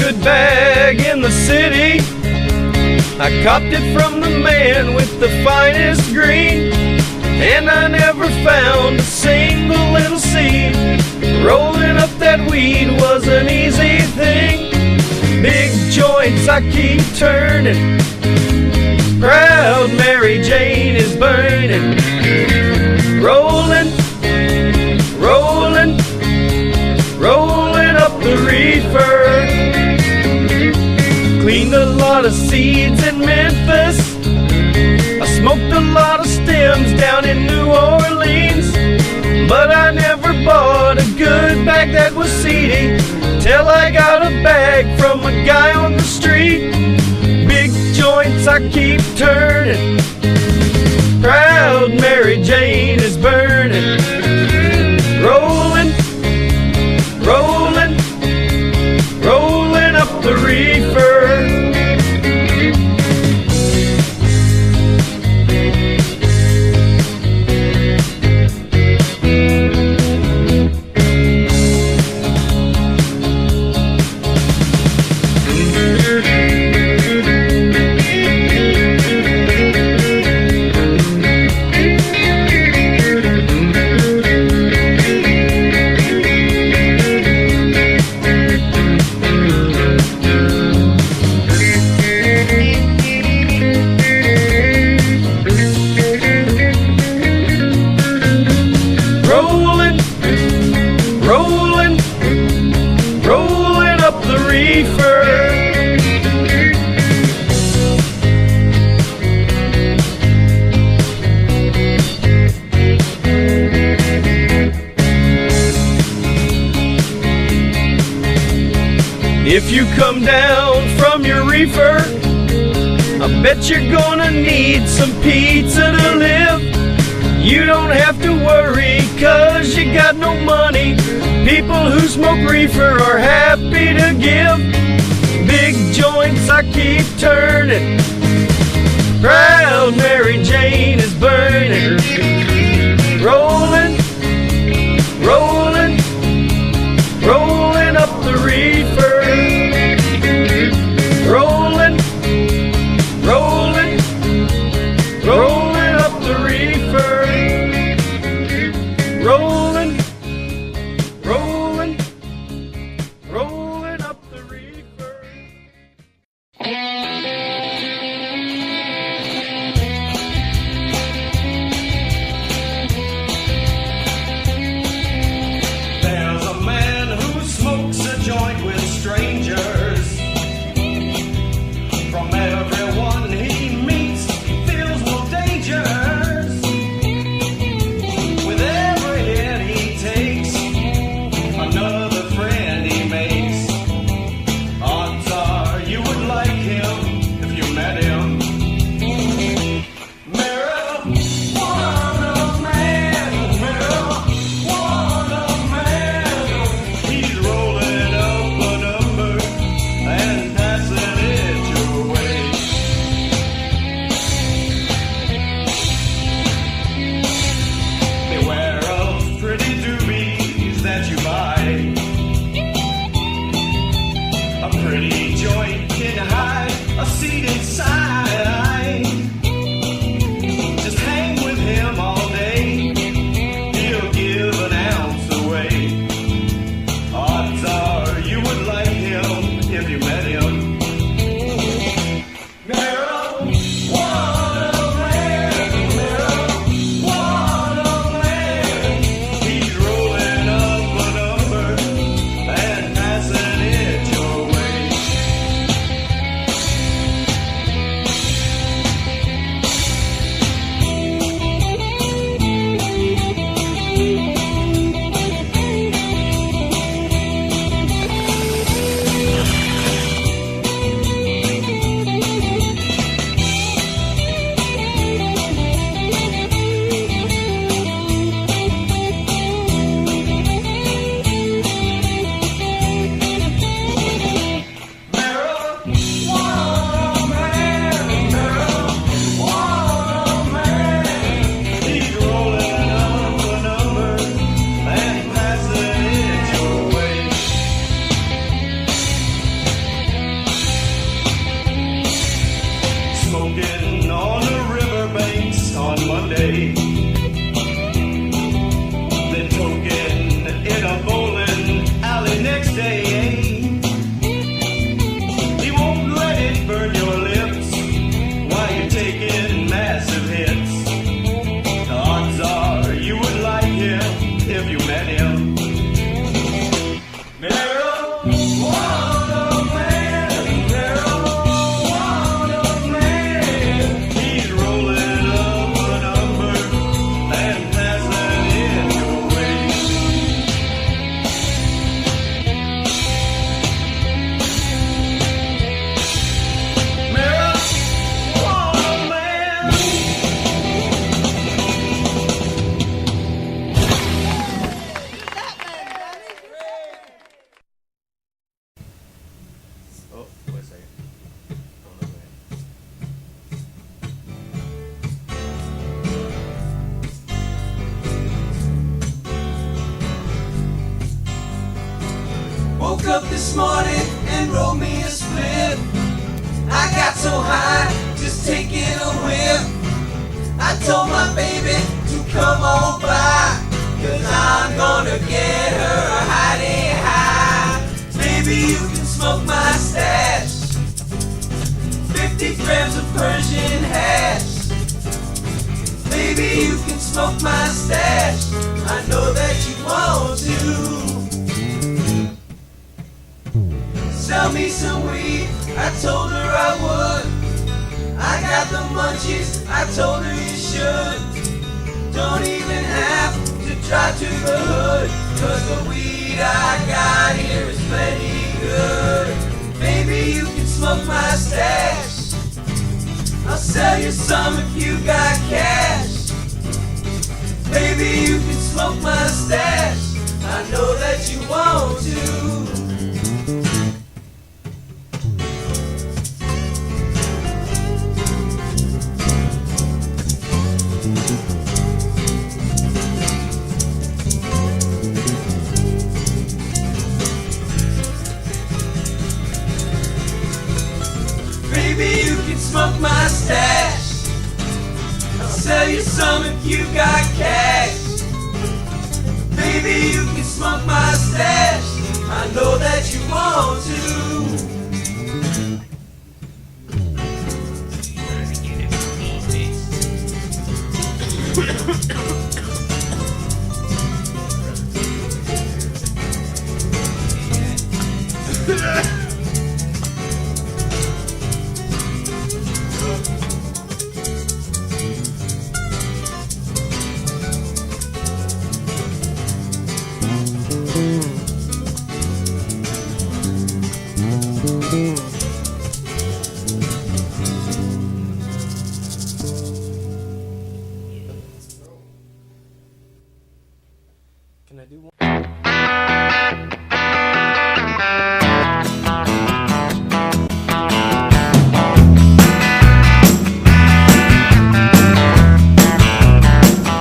good bag in the city. I copped it from the man with the finest green, and I never found a single little seed. Rolling up that weed was an easy thing. Big joints I keep turning, proud Mary Jane is burning. Rolling, rolling, rolling up the reefer. Cleaned a lot of seeds in Memphis. I smoked a lot of stems down in New Orleans, but I never bought a good bag that was seedy till I got a bag from a guy on the street. Big joints I keep turning, proud Mary Jane is burning. Rolling, rolling, rolling up the reefer. Rolling, rolling up the reefer. If you come down from your reefer, I bet you're gonna need some pizza to live. You don't have to worry, 'cause you got no money. People who smoke reefer are happy to give. Big joints I keep turning, proud Mary Jane is burning. Rolling, rolling, rolling up the reefer. Rolling, rolling, rolling up the reefer. Rolling, rolling, rolling up the reefer. Woke up this morning and rolled me a split. I got so high, just taking a whiff. I told my baby to come on by, 'cause I'm gonna get her hidey high. Baby, you can smoke my stash, 50 grams of Persian hash. Baby, you can smoke my stash, I know that you want to. Sell me some weed, I told her I would. I got the munchies, I told her you should. Don't even have to drive to the hood, 'cause the weed I got here is plenty good. Baby, you can smoke my stash, I'll sell you some if you got cash. Baby, you can smoke my stash, I know that you want to. Baby, you can smoke my stash, I'll sell you some if you got cash. Baby, you can smoke my stash, I know that you want to. Can I do one?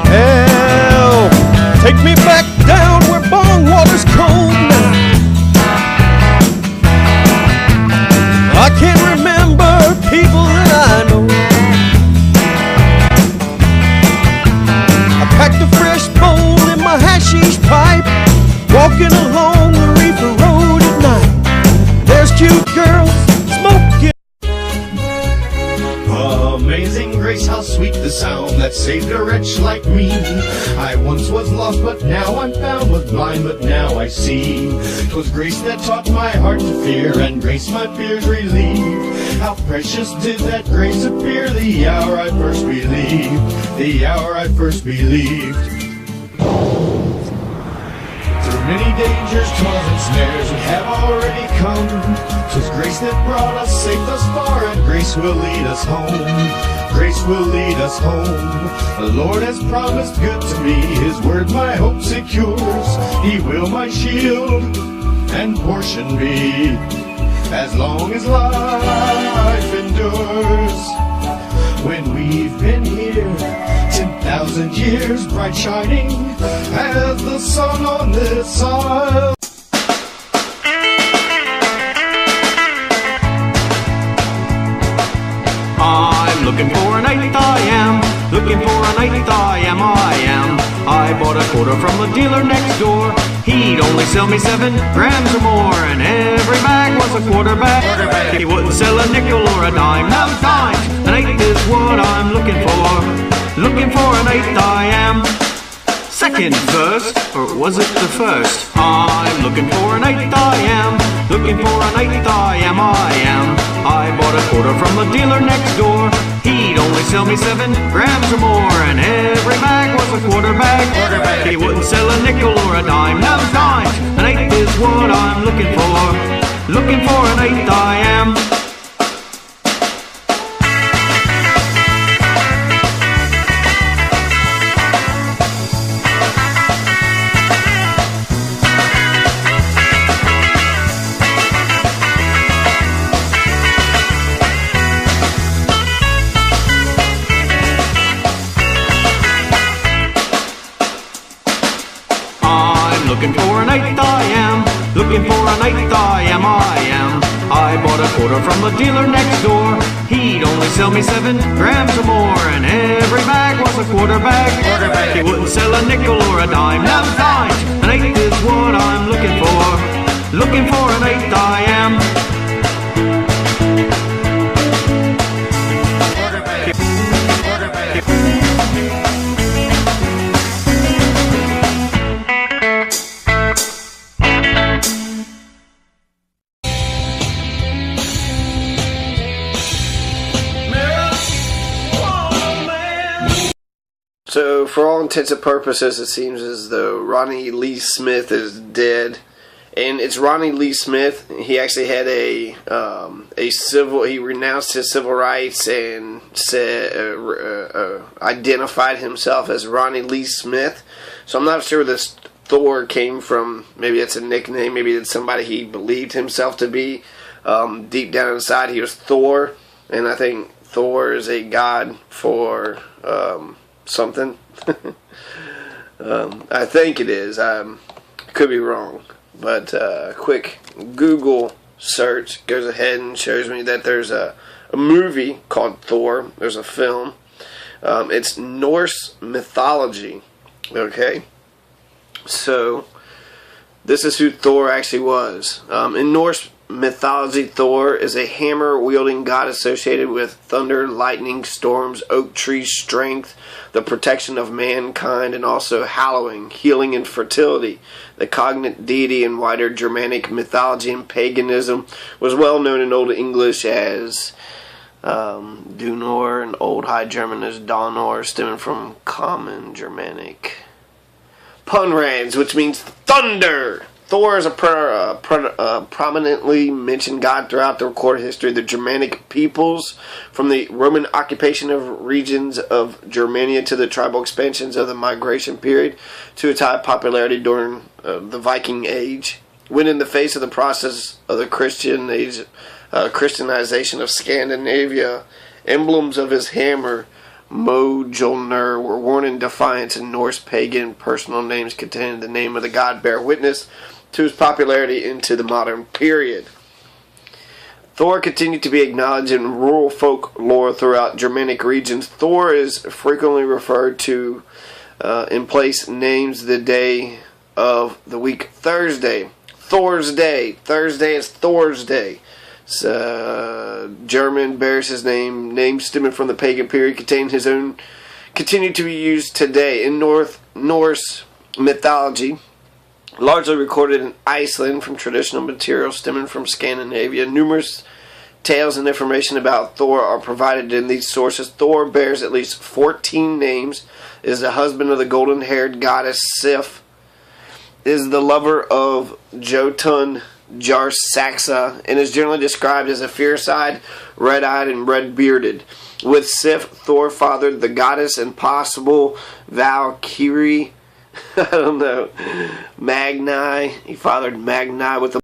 Hell, take me back down where bong water's cold now. I can't remember people that I know. I packed a fresh bowl in my hashish pipe, walking along the reefer road at night. There's cute girls smoking. Amazing grace, how sweet the sound that saved a wretch like me. I once was lost, but now I'm found, was blind, but now I see. 'Twas grace that taught my heart to fear, and grace my fears relieved. How precious did that grace appear the hour I first believed, the hour I first believed. Through many dangers, toils, and snares we have already come. 'Twas grace that brought us safe thus far, and grace will lead us home. Grace will lead us home. The Lord has promised good to me, His word my hope secures. He will my shield and portion be, as long as life endures. When we've been here 10,000 years, bright shining as the sun on this isle. I'm looking for an eighth, I am. Looking for an eighth, I am. I bought a quarter from the dealer next door. He'd only sell me 7 grams or more, and every bag was a quarter bag. He wouldn't sell a nickel or a dime, no dimes. An eighth is what I'm looking for. Looking for an eighth, I am. Second verse, or was it the first? I'm looking for an eighth, I am. Looking for an eighth, I am. I bought a quarter from the dealer next door. He'd only sell me 7 grams or more, and every bag was a quarter bag. He wouldn't sell a nickel or a dime, no dimes. An eighth is what I'm looking for. Looking for an eighth, I am. Looking for an eighth, I am. Looking for a knight, I am. I bought a quarter from the dealer next door. He'd only sell me 7 grams or more, and every bag was a quarter bag. He wouldn't sell a nickel or a dime, not dimes. An eighth is what I'm looking for. Looking for an eighth, I am. So, for all intents and purposes, it seems as though Ronnie Lee Smith is dead, and it's Ronnie Lee Smith. He actually had he renounced his civil rights and identified himself as Ronnie Lee Smith. So I'm not sure where this Thor came from. Maybe it's a nickname. Maybe it's somebody he believed himself to be. Deep down inside, he was Thor, and I think Thor is a god for something. I think it is. Could be wrong, but quick Google search goes ahead and shows me that there's a movie called Thor. There's a film. It's Norse mythology. Okay, so this is who Thor actually was. In Norse mythology, Thor is a hammer-wielding god associated with thunder, lightning, storms, oak tree strength, the protection of mankind, and also hallowing, healing, and fertility. The cognate deity in wider Germanic mythology and paganism was well known in Old English as Dunor, and Old High German as Donor, stemming from Common Germanic Punrans, which means thunder. Thor is a prominently mentioned god throughout the recorded history of the Germanic peoples, from the Roman occupation of regions of Germania to the tribal expansions of the migration period to its high popularity during the Viking Age. When in the face of the process of the Christianization of Scandinavia, emblems of his hammer, Mjolnir, were worn in defiance, and Norse pagan personal names containing the name of the god bear witness to his popularity into the modern period. Thor continued to be acknowledged in rural folklore throughout Germanic regions. Thor is frequently referred to in place names the day of the week Thursday. Thor's Day. Thursday is Thor's Day. German bears his name. Names stemming from the pagan period contain his own, continue to be used today. In Norse mythology, largely recorded in Iceland from traditional materials stemming from Scandinavia, numerous tales and information about Thor are provided in these sources. Thor bears at least 14 names, is the husband of the golden-haired goddess Sif, is the lover of Jotun Jarsaxa, and is generally described as a fierce-eyed, red-eyed, and red-bearded. With Sif, Thor fathered the goddess and possible Valkyrie, I don't know, Magni. He fathered Magni with a